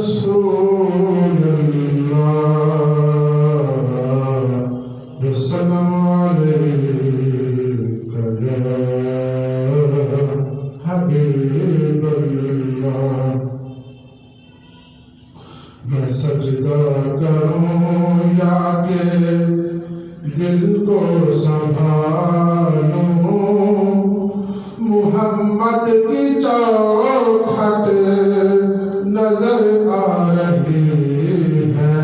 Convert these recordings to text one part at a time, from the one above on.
रसूल अल्लाह सल्लम अलैका या हबीब अल्लाह। मैं सजदा करूं या के दिल को संभालूं, मोहम्मद की चौखट नजर आ रही है।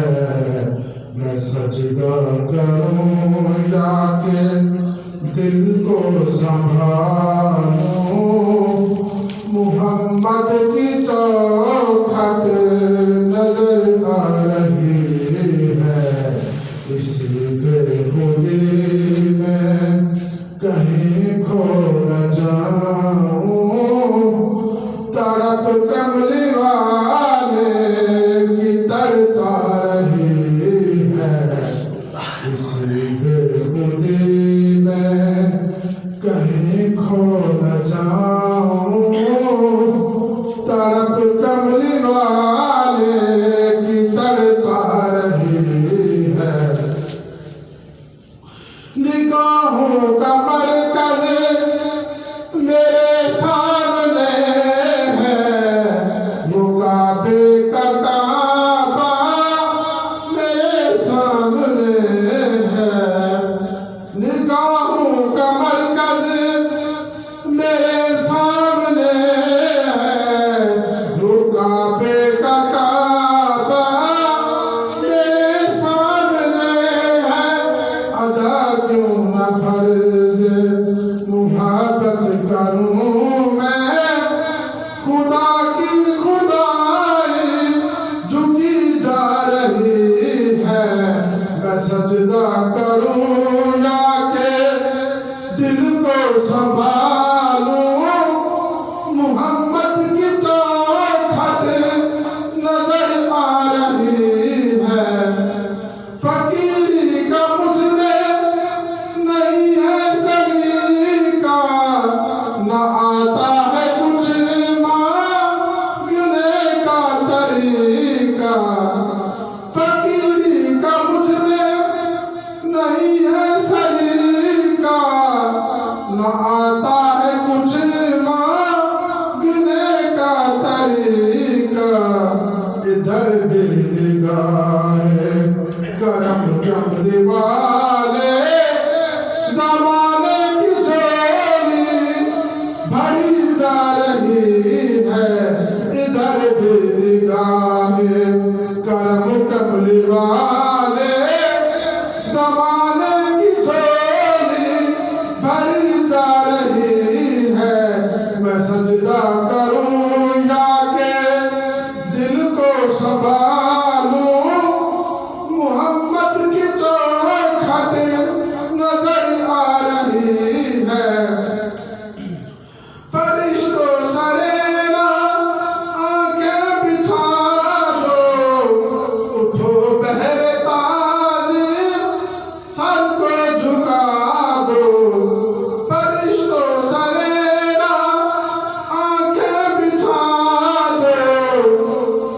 मैं सजदा करूं या के दिल को संभालूं, मोहम्मद की चौखट नजर आ रही है। इसी बेखुदी में कहीं खो न जाऊं, तड़प कमली वाले की तड़पा रही है। इसी बेखुदी में कहीं खो न जाऊं, तड़प कमली वाले की तड़पा रही है। निगाहों का मरकज मेरे सामने है, वो काबे का काबा मेरे सामने है। निगाहों का मरकज मेरे सामने है, वो काबे का काबा मेरे सामने है। अदा क्यों न फर्ज मुहब्बत करूं मैं, खुदा की खुदाई झुकी जा रही है। मैं सजदा करूं या के दिल को संभालूं, मोहम्मद की चौखट नजर आ रही है। फकीरी का मुझ में नहीं है सलीका, न आता है कुछ मांगने का तरीका। फकीरी का मुझ में नहीं है सलीका, न आता है कुछ मांगने का तरीका। इधर भी निगाहे करम कमली वाले, ज़माने की झोली भरी जा रही है। इधर भी निगाहे करम कमली वाले, ज़माने की झोली भरी जा रही है। मैं सजदा करूं या के दिल को संभालूं, मोहम्मद की चौखट नजर आ रही है। फरिश्तों सरेरा आंखें बिछा दो, उठो बहरे ताज़ीम सर को झुका दो। फरिश्तों सरेरा आंखें बिछा दो,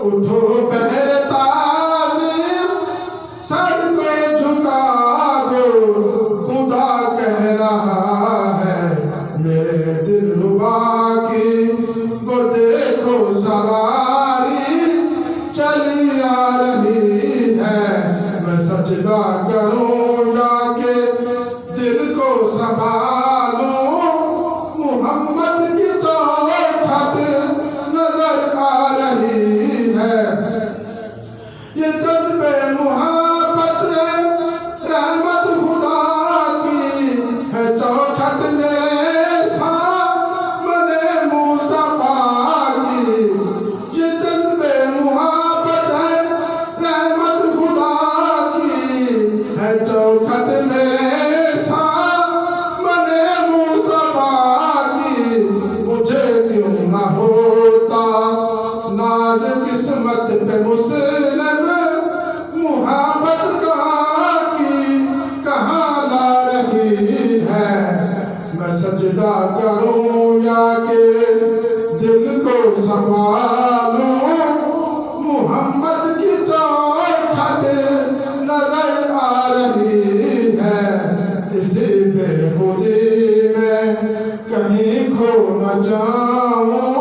उठो बहरे ताज़ीम सर को झुका दो। खुदा कह रहा है मेरे दिलरुबा की, वो देखो सवारी चली आ रही है। मैं सजदा करूं या के दिल को संभालूं, मोहम्मद की चौखट नजर आ रही है। ये जज्बे मुहब्बत रहमत खुदा की है, चौखट मेरे सामने मुस्तफा की। ये जज्बे मुहब्बत रहमत खुदा की है, चौखट मेरे सामने मुस्तफा की। मुझे क्यों न होता नाज किस्मत पे मुस्लिम, मुहब्बत की कहाँ ला रही है। मैं सजदा करूं या के दिल को संभालूं, मोहम्मद की चौखट नजर आ रही है, इसी बेखुदी में कहीं खो न जाऊं